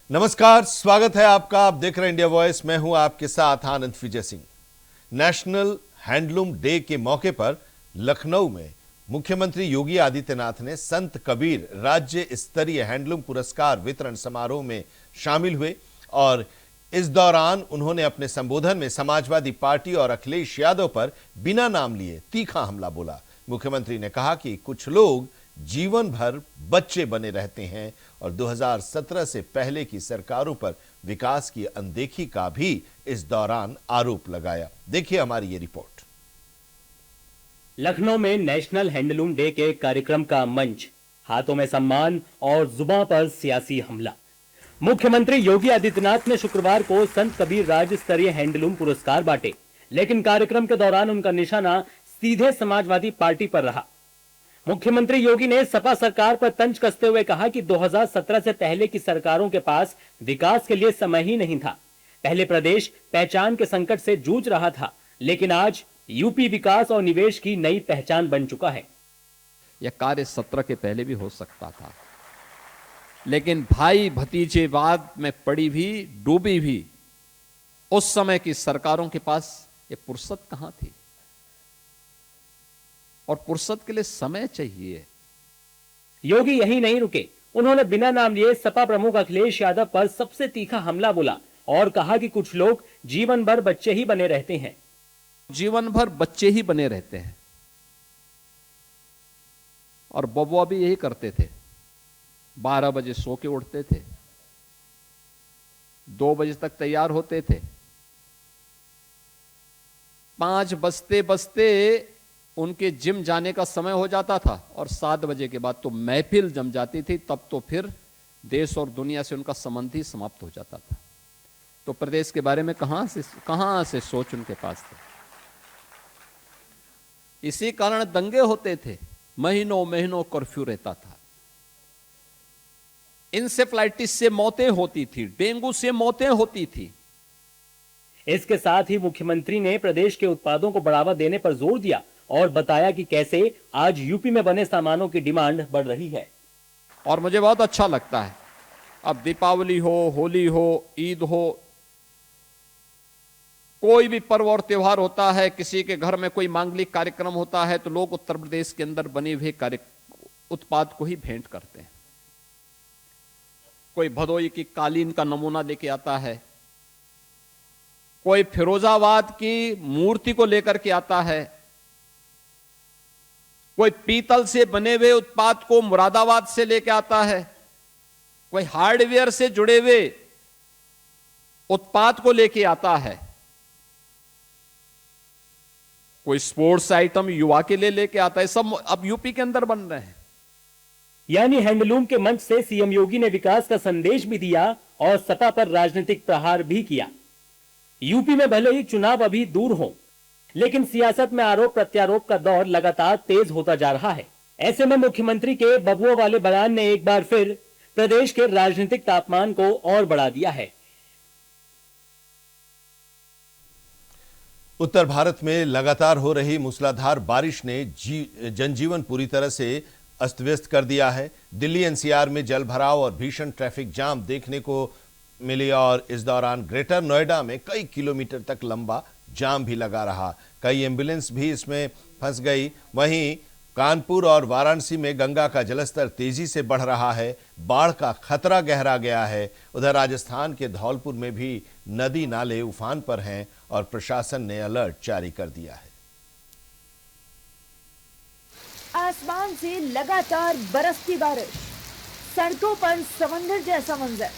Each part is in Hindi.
नमस्कार, स्वागत है आपका। आप देख रहे हैं इंडिया वॉइस। मैं हूं आपके साथ आनंद Vijay Singh. National handloom day के मौके पर लखनऊ में मुख्यमंत्री योगी आदित्यनाथ ने संत कबीर राज्य स्तरीय हैंडलूम पुरस्कार वितरण समारोह में शामिल हुए और इस दौरान उन्होंने अपने संबोधन में समाजवादी पार्टी और अखिलेश यादव पर बिना नाम लिए तीखा हमला बोला। मुख्यमंत्री ने कहा कि कुछ लोग जीवन भर बच्चे बने रहते हैं और 2017 से पहले की सरकारों पर विकास की अनदेखी का भी इस दौरान आरोप लगाया। देखिए हमारी ये रिपोर्ट। लखनऊ में नेशनल हैंडलूम डे के कार्यक्रम का मंच, हाथों में सम्मान और जुबान पर सियासी हमला। मुख्यमंत्री योगी आदित्यनाथ ने शुक्रवार को संत कबीर राज्य स्तरीय हैंडलूम पुरस्कार बांटे, लेकिन कार्यक्रम के दौरान उनका निशाना सीधे समाजवादी पार्टी पर रहा। मुख्यमंत्री योगी ने सपा सरकार पर तंज कसते हुए कहा कि 2017 से पहले की सरकारों के पास विकास के लिए समय ही नहीं था। पहले प्रदेश पहचान के संकट से जूझ रहा था, लेकिन आज यूपी विकास और निवेश की नई पहचान बन चुका है। यह कार्य 17 के पहले भी हो सकता था, लेकिन भाई भतीजेवाद में पड़ी भी डूबी भी उस समय की सरकारों के पास ये फुर्सत कहां थी, और फुर्सत के लिए समय चाहिए। योगी यही नहीं रुके, उन्होंने बिना नाम लिए सपा प्रमुख अखिलेश यादव पर सबसे तीखा हमला बोला और कहा कि कुछ लोग जीवन भर बच्चे ही बने रहते हैं। जीवन भर बच्चे ही बने रहते हैं, और बबुआ भी यही करते थे। 12 बजे सो के उठते थे, 2 बजे तक तैयार होते थे, 5 बजते बजते उनके जिम जाने का समय हो जाता था और 7 बजे के बाद तो महफिल जम जाती थी। तब तो फिर देश और दुनिया से उनका संबंध ही समाप्त हो जाता था। तो प्रदेश के बारे में कहां से सोच उनके पास थे। इसी कारण दंगे होते थे, महीनों महीनों कर्फ्यू रहता था, इंसेफ्लाइटिस से मौतें होती थी, डेंगू से मौतें होती थी। इसके साथ ही मुख्यमंत्री ने प्रदेश के उत्पादों को बढ़ावा देने पर जोर दिया और बताया कि कैसे आज यूपी में बने सामानों की डिमांड बढ़ रही है। और मुझे बहुत अच्छा लगता है, अब दीपावली हो, होली हो, ईद हो, कोई भी पर्व और त्योहार होता है, किसी के घर में कोई मांगलिक कार्यक्रम होता है, तो लोग उत्तर प्रदेश के अंदर बने हुए उत्पाद को ही भेंट करते हैं। कोई भदोई की कालीन का नमूना लेके आता है, कोई फिरोजाबाद की मूर्ति को लेकर के आता है, कोई पीतल से बने हुए उत्पाद को मुरादाबाद से लेकर आता है, कोई हार्डवेयर से जुड़े हुए उत्पाद को लेकर आता है, कोई स्पोर्ट्स आइटम युवा के लिए लेके आता है। सब अब यूपी के अंदर बन रहे हैं। यानी हैंडलूम के मंच से सीएम योगी ने विकास का संदेश भी दिया और सपा पर राजनीतिक प्रहार भी किया। यूपी में भले ही चुनाव अभी दूर हो, लेकिन सियासत में आरोप प्रत्यारोप का दौर लगातार तेज होता जा रहा है। ऐसे में मुख्यमंत्री के बबुआ वाले बयान ने एक बार फिर प्रदेश के राजनीतिक तापमान को और बढ़ा दिया है। उत्तर भारत में लगातार हो रही मूसलाधार बारिश ने जनजीवन पूरी तरह से अस्त व्यस्त कर दिया है। दिल्ली एनसीआर में जल भराव और भीषण ट्रैफिक जाम देखने को मिली और इस दौरान ग्रेटर नोएडा में कई किलोमीटर तक लंबा जाम भी लगा रहा। कई एम्बुलेंस भी इसमें फंस गई। वहीं कानपुर और वाराणसी में गंगा का जलस्तर तेजी से बढ़ रहा है, बाढ़ का खतरा गहरा गया है। उधर राजस्थान के धौलपुर में भी नदी नाले उफान पर हैं और प्रशासन ने अलर्ट जारी कर दिया है। आसमान से लगातार बरसती बारिश, सड़कों पर समंदर जैसा मंजर,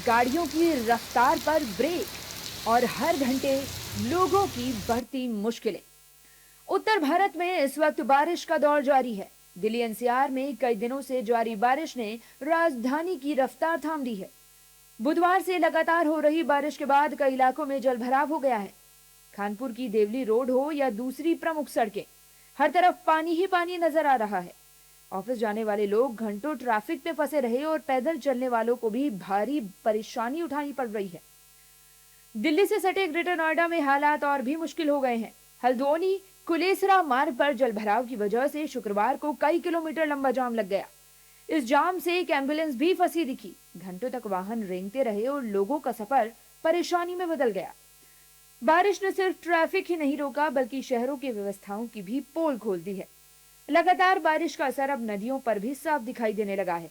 गाड़ियों की रफ्तार पर ब्रेक और हर घंटे लोगों की बढ़ती मुश्किलें। उत्तर भारत में इस वक्त बारिश का दौर जारी है। दिल्ली एनसीआर में कई दिनों से जारी बारिश ने राजधानी की रफ्तार थाम दी है। बुधवार से लगातार हो रही बारिश के बाद कई इलाकों में जलभराव हो गया है। कानपुर की देवली रोड हो या दूसरी प्रमुख सड़कें, हर तरफ पानी ही पानी नजर आ रहा है। ऑफिस जाने वाले लोग घंटों ट्रैफिक में फंसे रहे और पैदल चलने वालों को भी भारी परेशानी उठानी पड़ रही है। दिल्ली से सटे ग्रेटर नोएडा में हालात और भी मुश्किल हो गए हैं। हल्द्वानी कुलेसरा मार्ग पर जलभराव की वजह से शुक्रवार को कई किलोमीटर लंबा जाम लग गया। इस जाम से एक एम्बुलेंस भी फंसी दिखी, घंटों तक वाहन रेंगते रहे और लोगों का सफर परेशानी में बदल गया। बारिश ने सिर्फ ट्रैफिक ही नहीं रोका बल्कि शहरों की व्यवस्थाओं की भी पोल खोल दी है। लगातार बारिश का असर अब नदियों पर भी साफ दिखाई देने लगा है।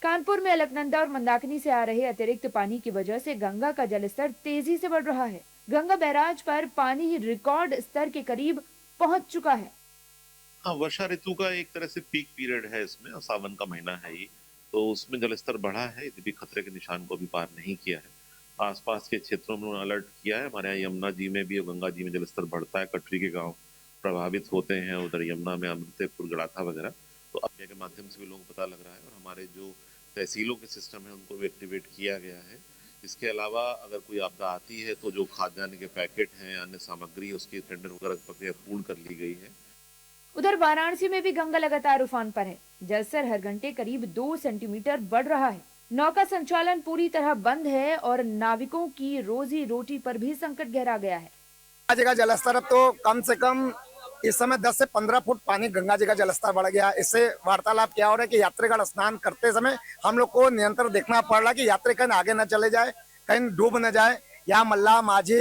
कानपुर में अलकनंदा और मंदाकिनी से आ रहे अतिरिक्त पानी की वजह से गंगा का जलस्तर तेजी से बढ़ रहा है। गंगा बैराज पर पानी रिकॉर्ड स्तर के करीब पहुंच चुका है। हाँ, वर्षा ऋतु का एक तरह से पीक पीरियड है इसमें, और सावन का महीना है ये, तो उसमें जलस्तर बढ़ा है, यदि भी खतरे के निशान को भी पार नहीं किया है। आसपास के क्षेत्रों में उन्होंने अलर्ट किया है। हमारे यहाँ यमुना जी में भी और गंगा जी में जलस्तर बढ़ता है, कटरी के गांव प्रभावित होते हैं, उधर यमुना में अमृतपुर, गड़ाथा वगैरह, तो अब के माध्यम से भी लोगों को पता लग रहा है, और हमारे जो तहसीलों के सिस्टम है उनको भी एक्टिवेट किया गया है। इसके अलावा अगर कोई आपदा आती है तो जो खाद्यान्न के पैकेट हैं, अन्य सामग्री, उसकी टेंडर वगैरह प्रक्रिया पूर्ण कर ली गई है। उधर वाराणसी में भी गंगा लगातार उफान पर है। जलस्तर हर घंटे करीब 2 सेंटीमीटर बढ़ रहा है। नौका संचालन पूरी तरह बंद है और नाविकों की रोजी रोटी पर भी संकट गहरा गया है। गंगा जी का जलस्तर अब तो कम से कम इस समय 10 से 15 फुट पानी गंगा जी का जलस्तर बढ़ गया। इससे वार्तालाप क्या हो रहा है कि यात्रीगण स्नान करते समय हम लोग को निरंतर देखना पड़ रहा है कि यात्री कहीं आगे न चले जाए, कहीं डूब न जाए। यहाँ मल्लाह, माझी,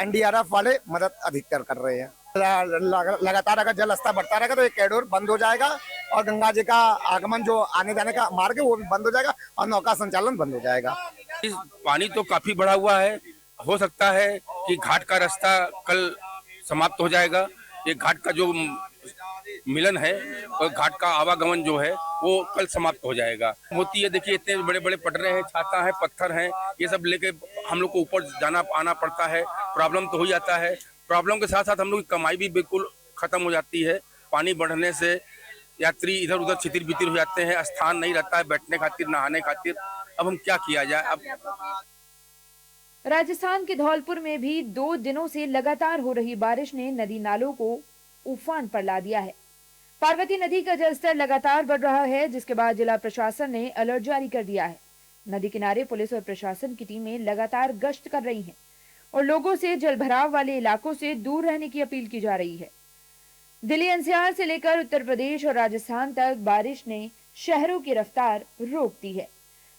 एनडीआरएफ वाले मदद अधिकतर कर रहे हैं। लगातार अगर जल स्तर बढ़ता रहेगा तो ये कॉरिडोर बंद हो जाएगा और गंगा जी का आगमन, जो आने जाने का मार्ग है, वो भी बंद हो जाएगा और नौका संचालन बंद हो जाएगा। पानी तो काफी बढ़ा हुआ है, हो सकता है कि घाट का रास्ता कल समाप्त हो जाएगा। ये घाट का जो मिलन है और घाट का आवागमन जो है वो कल समाप्त हो जाएगा। होती है, देखिए इतने बड़े बड़े पटरे हैं, छाता है, पत्थर हैं, ये सब लेके हम लोग को ऊपर जाना आना पड़ता है। प्रॉब्लम तो हो जाता है, प्रॉब्लम के साथ साथ हम लोग की कमाई भी बिल्कुल खत्म हो जाती है। पानी बढ़ने से यात्री इधर उधर छितिर बितिर हो जाते हैं, स्थान नहीं रहता है बैठने खातिर, नहाने खातिर। अब हम क्या किया जाए। अब राजस्थान के धौलपुर में भी 2 दिनों से लगातार हो रही बारिश ने नदी नालों को उफान पर ला दिया है। पार्वती नदी का जलस्तर लगातार बढ़ रहा है, जिसके बाद जिला प्रशासन ने अलर्ट जारी कर दिया है। नदी किनारे पुलिस और प्रशासन की टीमें लगातार गश्त कर रही हैं और लोगों से जलभराव वाले इलाकों से दूर रहने की अपील की जा रही है। दिल्ली एनसीआर से लेकर उत्तर प्रदेश और राजस्थान तक बारिश ने शहरों की रफ्तार रोक दी है।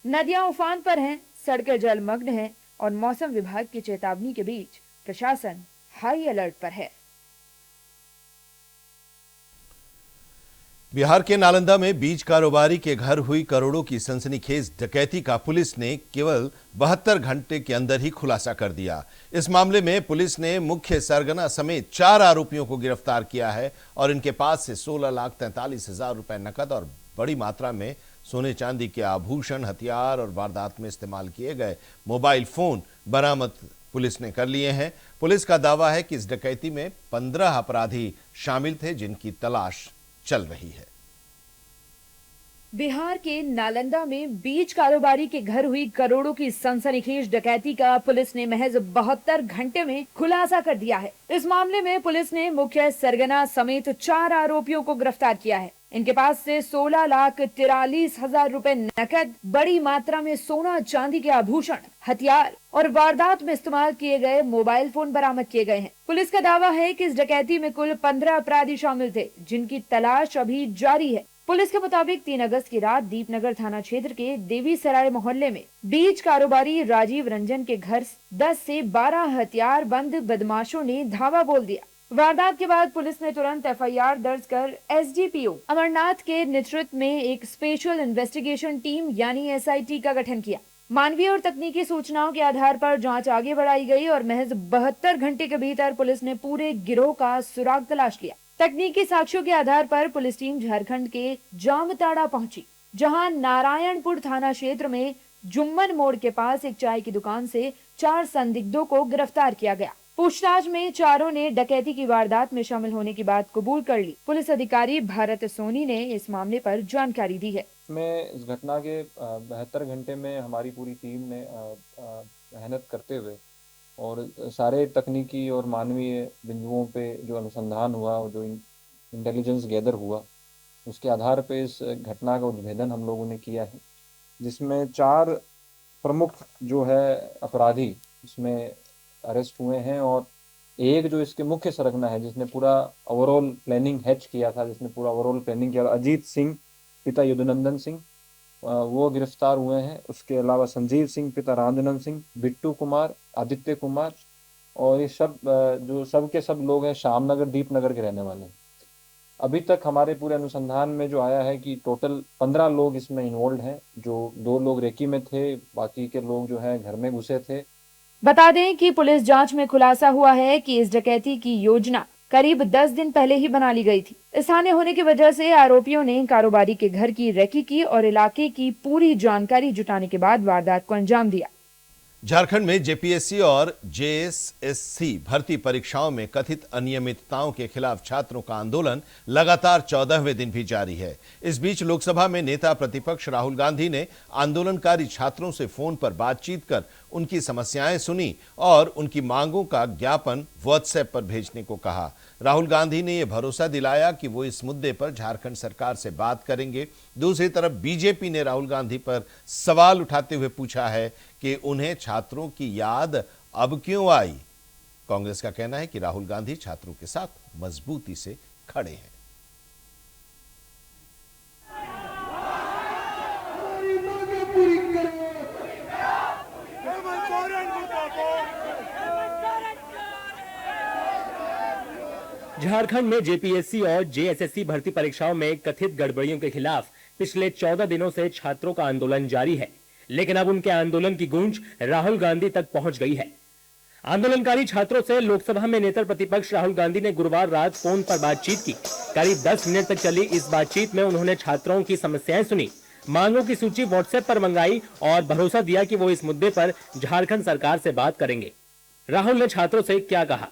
नदियां उफान पर हैं, सड़कें जलमग्न हैं और मौसम विभाग की चेतावनी के बीच प्रशासन हाई अलर्ट पर है। बिहार के नालंदा में बीज कारोबारी के घर हुई करोड़ों की सनसनीखेज डकैती का पुलिस ने केवल 72 घंटे के अंदर ही खुलासा कर दिया। इस मामले में पुलिस ने मुख्य सरगना समेत 4 आरोपियों को गिरफ्तार किया है और इनके पास से 16,43,000 रुपए नकद और बड़ी मात्रा में सोने चांदी के आभूषण, हथियार और वारदात में इस्तेमाल किए गए मोबाइल फोन बरामद पुलिस ने कर लिए हैं। पुलिस का दावा है कि इस डकैती में 15 अपराधी शामिल थे, जिनकी तलाश चल रही है। बिहार के नालंदा में बीज कारोबारी के घर हुई करोड़ों की सनसनीखेज डकैती का पुलिस ने महज 72 घंटे में खुलासा कर दिया है। इस मामले में पुलिस ने मुख्य सरगना समेत 4 आरोपियों को गिरफ्तार किया है। इनके पास से 16,43,000 रुपए नकद, बड़ी मात्रा में सोना चांदी के आभूषण, हथियार और वारदात में इस्तेमाल किए गए मोबाइल फोन बरामद किए गए हैं। पुलिस का दावा है कि इस डकैती में कुल 15 अपराधी शामिल थे, जिनकी तलाश अभी जारी है। पुलिस के मुताबिक 3 अगस्त की रात दीपनगर थाना क्षेत्र के देवी सराय मोहल्ले में बीज कारोबारी राजीव रंजन के घर 10 से 12 हथियार बंद बदमाशों ने धावा बोल दिया। वारदात के बाद पुलिस ने तुरंत एफआईआर दर्ज कर एसडीपीओ अमरनाथ के नेतृत्व में एक स्पेशल इन्वेस्टिगेशन टीम यानी एसआईटी का गठन किया। मानवीय और तकनीकी सूचनाओं के आधार पर जांच आगे बढ़ाई गई और महज 72 घंटे के भीतर पुलिस ने पूरे गिरोह का सुराग तलाश लिया। तकनीकी साक्ष्यों के आधार पर पुलिस टीम झारखंड के जामताड़ा पहुंची, जहां नारायणपुर थाना क्षेत्र में जुम्मन मोड़ के पास एक चाय की दुकान से 4 संदिग्धों को गिरफ्तार किया गया। पूछताछ में चारों ने डकैती की वारदात में शामिल होने की बात कबूल कर ली। पुलिस अधिकारी भारत सोनी ने इस मामले पर जानकारी दी है। इसमें इस घटना के 72 घंटे में हमारी पूरी टीम ने मेहनत करते हुए और सारे तकनीकी और मानवीय बिंदुओं पे जो अनुसंधान हुआ और जो इंटेलिजेंस गैदर हुआ, उसके आधार पे इस घटना का उद्भेदन हम लोगों ने किया है, जिसमें 4 प्रमुख जो है अपराधी इसमें अरेस्ट हुए हैं और एक जो इसके मुख्य सरगना है, जिसने पूरा ओवरऑल प्लानिंग हैच किया था, जिसने पूरा ओवरऑल प्लानिंग किया, अजीत सिंह पिता युद्धनंदन सिंह, वो गिरफ्तार हुए हैं। उसके अलावा संजीव सिंह पिता रामजनन सिंह, बिट्टू कुमार, आदित्य कुमार और ये सब जो सब के सब लोग हैं श्यामनगर दीपनगर के रहने वाले हैं। अभी तक हमारे पूरे अनुसंधान में जो आया है कि टोटल 15 लोग इसमें इन्वॉल्व हैं, जो 2 लोग रेकी में थे, बाकी के लोग जो हैं घर में घुसे थे। बता दें कि पुलिस जांच में खुलासा हुआ है कि इस डकैती की योजना करीब 10 दिन पहले ही बना ली गई थी। स्थानीय होने की वजह से आरोपियों ने कारोबारी के घर की रेकी की और इलाके की पूरी जानकारी जुटाने के बाद वारदात को अंजाम दिया। झारखंड में जेपीएससी और जेएसएससी भर्ती परीक्षाओं में कथित अनियमितताओं के खिलाफ छात्रों का आंदोलन लगातार 14वें दिन भी जारी है। इस बीच लोकसभा में नेता प्रतिपक्ष राहुल गांधी ने आंदोलनकारी छात्रों से फोन पर बातचीत कर उनकी समस्याएं सुनी और उनकी मांगों का ज्ञापन व्हाट्सएप पर भेजने को कहा। राहुल गांधी ने यह भरोसा दिलाया कि वो इस मुद्दे पर झारखंड सरकार से बात करेंगे। दूसरी तरफ बीजेपी ने राहुल गांधी पर सवाल उठाते हुए पूछा है कि उन्हें छात्रों की याद अब क्यों आई। कांग्रेस का कहना है कि राहुल गांधी छात्रों के साथ मजबूती से खड़े हैं। झारखंड में जेपीएससी और जेएसएससी भर्ती परीक्षाओं में कथित गड़बड़ियों के खिलाफ पिछले 14 दिनों से छात्रों का आंदोलन जारी है, लेकिन अब उनके आंदोलन की गूंज राहुल गांधी तक पहुंच गई है। आंदोलनकारी छात्रों से लोकसभा में नेता प्रतिपक्ष राहुल गांधी ने गुरुवार रात फोन पर बातचीत की। करीब 10 मिनट तक चली इस बातचीत में उन्होंने छात्रों की समस्याएं सुनी, मांगों की सूची व्हाट्सएप पर मंगाई और भरोसा दिया कि वो इस मुद्दे पर झारखंड सरकार से बात करेंगे। राहुल ने छात्रों से क्या कहा?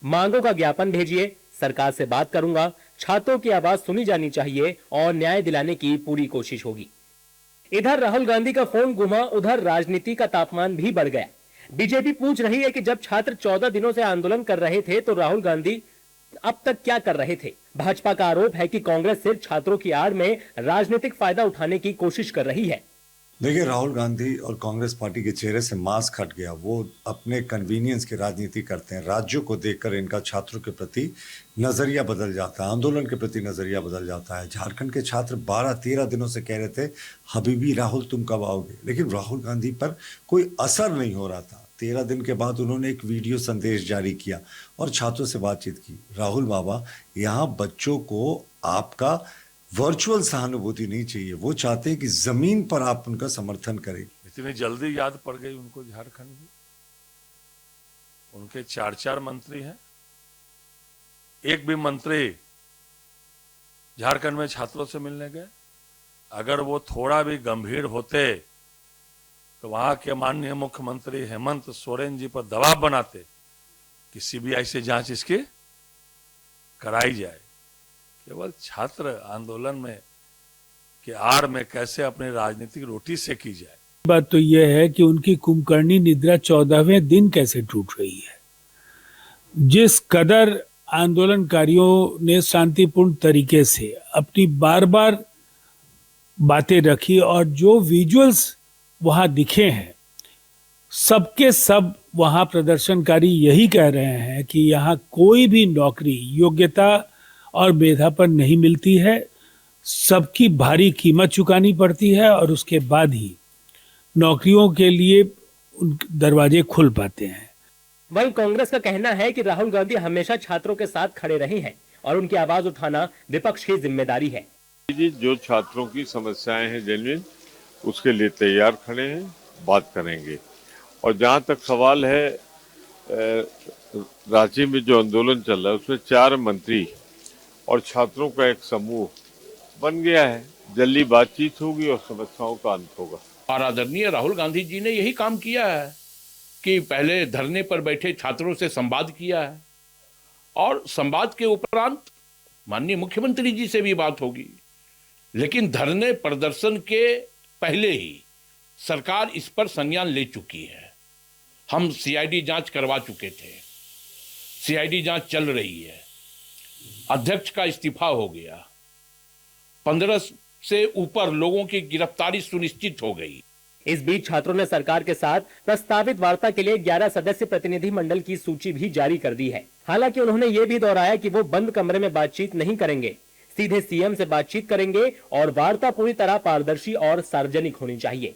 मांगों का ज्ञापन भेजिए, सरकार से बात करूंगा, छात्रों की आवाज सुनी जानी चाहिए और न्याय दिलाने की पूरी कोशिश होगी। इधर राहुल गांधी का फोन घुमा, उधर राजनीति का तापमान भी बढ़ गया। बीजेपी पूछ रही है कि जब छात्र 14 दिनों से आंदोलन कर रहे थे तो राहुल गांधी अब तक क्या कर रहे थे। भाजपा का आरोप है कि कांग्रेस सिर्फ छात्रों की आड़ में राजनीतिक फायदा उठाने की कोशिश कर रही है। देखिए, राहुल गांधी और कांग्रेस पार्टी के चेहरे से मास्क हट गया। वो अपने कन्वीनियंस की राजनीति करते हैं। राज्यों को देखकर इनका छात्रों के प्रति नजरिया बदल जाता है, आंदोलन के प्रति नजरिया बदल जाता है। झारखंड के छात्र 12-13 दिनों से कह रहे थे, हबीबी राहुल तुम कब आओगे, लेकिन राहुल गांधी पर कोई असर नहीं हो रहा था। 13 दिन के बाद उन्होंने एक वीडियो संदेश जारी किया और छात्रों से बातचीत की। राहुल बाबा, यहाँ बच्चों को आपका वर्चुअल सहानुभूति नहीं चाहिए, वो चाहते हैं कि जमीन पर आप उनका समर्थन करें। इतनी जल्दी याद पड़ गई उनको झारखंड में। उनके 4 मंत्री हैं, एक भी मंत्री झारखंड में छात्रों से मिलने गए। अगर वो थोड़ा भी गंभीर होते तो वहां के माननीय मुख्यमंत्री हेमंत सोरेन जी पर दबाव बनाते कि सीबीआई से जांच इसकी कराई जाए। केवल छात्र आंदोलन में के आड़ में कैसे अपनी राजनीतिक रोटी सेकी जाए। बात तो यह है कि उनकी कुंभकर्णी निद्रा 14वें दिन कैसे टूट रही है। जिस कदर आंदोलनकारियों ने शांतिपूर्ण तरीके से अपनी बार बार बातें रखी और जो विजुअल्स वहां दिखे हैं, सबके सब वहां प्रदर्शनकारी यही कह रहे हैं कि यहाँ कोई भी नौकरी योग्यता और मेधा पर नहीं मिलती है, सबकी भारी कीमत चुकानी पड़ती है और उसके बाद ही नौकरियों के लिए दरवाजे खुल पाते हैं। वहीं कांग्रेस का कहना है कि राहुल गांधी हमेशा छात्रों के साथ खड़े रहे हैं और उनकी आवाज उठाना विपक्ष की जिम्मेदारी है। जो छात्रों की समस्याएं हैं जेन्युइन, उसके लिए तैयार खड़े हैं, बात करेंगे। और जहां तक सवाल है रांची में जो आंदोलन चल रहा है उसमें 4 मंत्री और छात्रों का एक समूह बन गया है। जल्दी बातचीत होगी और समस्याओं का अंत होगा। और आदरणीय राहुल गांधी जी ने यही काम किया है कि पहले धरने पर बैठे छात्रों से संवाद किया है और संवाद के उपरांत माननीय मुख्यमंत्री जी से भी बात होगी। लेकिन धरने प्रदर्शन के पहले ही सरकार इस पर संज्ञान ले चुकी है। हम सीआईडी जांच करवा चुके थे, सीआईडी जांच चल रही है, अध्यक्ष का इस्तीफा हो गया, 15 से ऊपर लोगों की गिरफ्तारी सुनिश्चित हो गई। इस बीच छात्रों ने सरकार के साथ प्रस्तावित वार्ता के लिए 11 सदस्य प्रतिनिधि मंडल की सूची भी जारी कर दी है। हालांकि उन्होंने ये भी दोहराया कि वो बंद कमरे में बातचीत नहीं करेंगे, सीधे सीएम से बातचीत करेंगे और वार्ता पूरी तरह पारदर्शी और सार्वजनिक होनी चाहिए।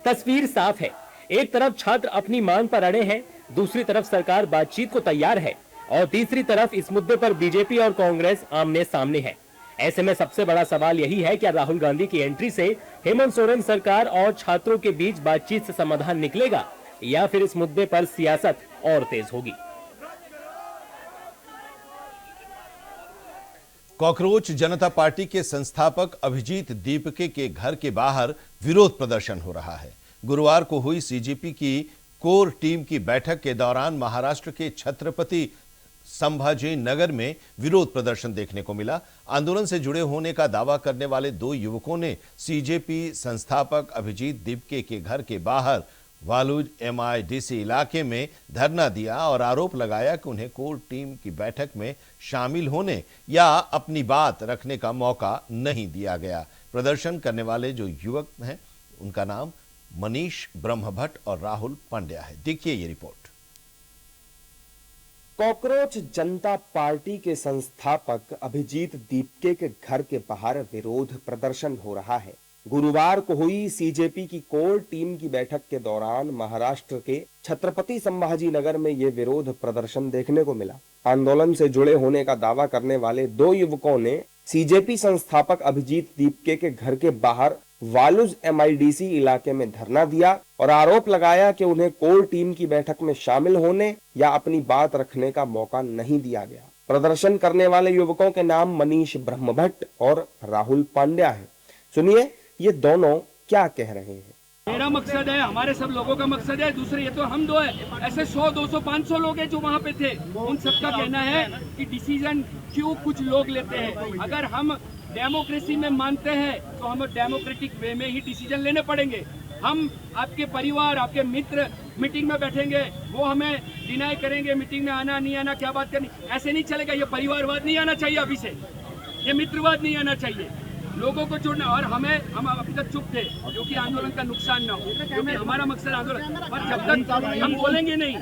तस्वीर साफ है, एक तरफ छात्र अपनी मांग पर अड़े हैं, दूसरी तरफ सरकार बातचीत को तैयार है और तीसरी तरफ इस मुद्दे पर बीजेपी और कांग्रेस आमने सामने है। ऐसे में सबसे बड़ा सवाल यही है कि राहुल गांधी की एंट्री से हेमंत सोरेन सरकार और छात्रों के बीच बातचीत से समाधान निकलेगा या फिर इस मुद्दे पर सियासत और तेज होगी। कॉकरोच जनता पार्टी के संस्थापक अभिजीत दीपके के घर के बाहर विरोध प्रदर्शन हो रहा है। गुरुवार को हुई सीजेपी की कोर टीम की बैठक के दौरान महाराष्ट्र के छत्रपति संभाजी नगर में विरोध प्रदर्शन देखने को मिला। आंदोलन से जुड़े होने का दावा करने वाले दो युवकों ने सीजेपी संस्थापक अभिजीत दीपके के घर के बाहर वालूज एमआईडीसी इलाके में धरना दिया और आरोप लगाया कि उन्हें कोर टीम की बैठक में शामिल होने या अपनी बात रखने का मौका नहीं दिया गया। प्रदर्शन करने वाले जो युवक हैं उनका नाम मनीष ब्रह्मभट्ट और राहुल पांड्या है। देखिए ये रिपोर्ट। कॉकरोच जनता पार्टी के संस्थापक अभिजीत दीपके के घर के बाहर विरोध प्रदर्शन हो रहा है। गुरुवार को हुई सीजेपी की कोर टीम की बैठक के दौरान महाराष्ट्र के छत्रपति संभाजी नगर में ये विरोध प्रदर्शन देखने को मिला। आंदोलन से जुड़े होने का दावा करने वाले दो युवकों ने सीजेपी संस्थापक अभिजीत दीपके के घर के बाहर वालूज एमआईडीसी इलाके में धरना दिया और आरोप लगाया कि उन्हें कोर टीम की बैठक में शामिल होने या अपनी बात रखने का मौका नहीं दिया गया। प्रदर्शन करने वाले युवकों के नाम मनीष ब्रह्मभट्ट और राहुल पांड्या है। सुनिए ये दोनों क्या कह रहे हैं। मेरा मकसद है, हमारे सब लोगों का मकसद है, दूसरे ये तो हम दो है, ऐसे 100, 200, 500 लोग हैं जो वहाँ पे थे। उन सबका कहना है कि डिसीजन क्यों कुछ लोग लेते हैं। अगर हम डेमोक्रेसी में मानते हैं तो हम डेमोक्रेटिक वे में ही डिसीजन लेने पड़ेंगे। हम आपके परिवार, आपके मित्र मीटिंग में बैठेंगे, वो हमें डिनाई करेंगे मीटिंग में आना नहीं आना, क्या बात करनी, ऐसे नहीं चलेगा। ये परिवारवाद नहीं आना चाहिए अभी से, ये मित्रवाद नहीं आना चाहिए। लोगों को जोड़ना और हम अभी तक चुप थे क्योंकि आंदोलन का नुकसान ना हो, क्योंकि हमारा मकसद आंदोलन। पर जब तक हम बोलेंगे नहीं,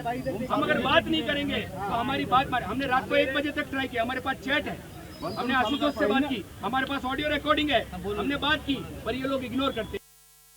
हम अगर बात नहीं करेंगे तो हमारी बात हमने रात को 1 बजे तक ट्राई किया, हमारे पास चैट है, हमने आशुतोष से बात की, हमारे पास ऑडियो रिकॉर्डिंग है, हमने बात की, पर ये लोग इग्नोर करते हैं।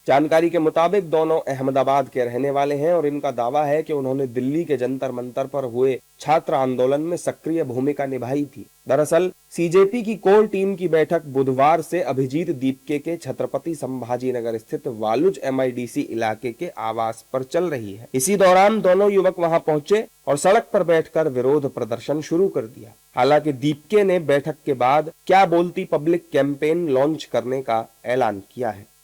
जानकारी के मुताबिक दोनों अहमदाबाद के रहने वाले हैं और इनका दावा है कि उन्होंने दिल्ली के जंतर मंतर पर हुए छात्र आंदोलन में सक्रिय भूमिका निभाई थी। दरअसल सीजेपी की कोर टीम की बैठक बुधवार से अभिजीत दीपके के छत्रपति संभाजी नगर स्थित वालूज एमआईडीसी इलाके के आवास पर चल रही है। इसी दौरान दोनों युवक वहां पहुंचे और सड़क पर बैठकर विरोध प्रदर्शन शुरू कर दिया। हालांकि दीपके ने बैठक के बाद क्या बोलती पब्लिक कैंपेन लॉन्च करने का ऐलान किया है।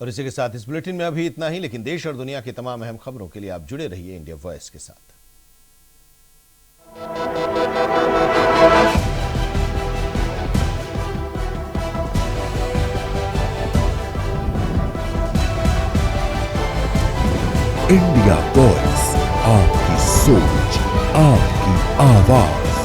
और इसी के साथ इस बुलेटिन में अभी इतना ही, लेकिन देश और दुनिया की तमाम अहम खबरों के लिए आप जुड़े रहिए इंडिया वॉइस के साथ। इंडिया वॉइस, आपकी सोच, आपकी आवाज।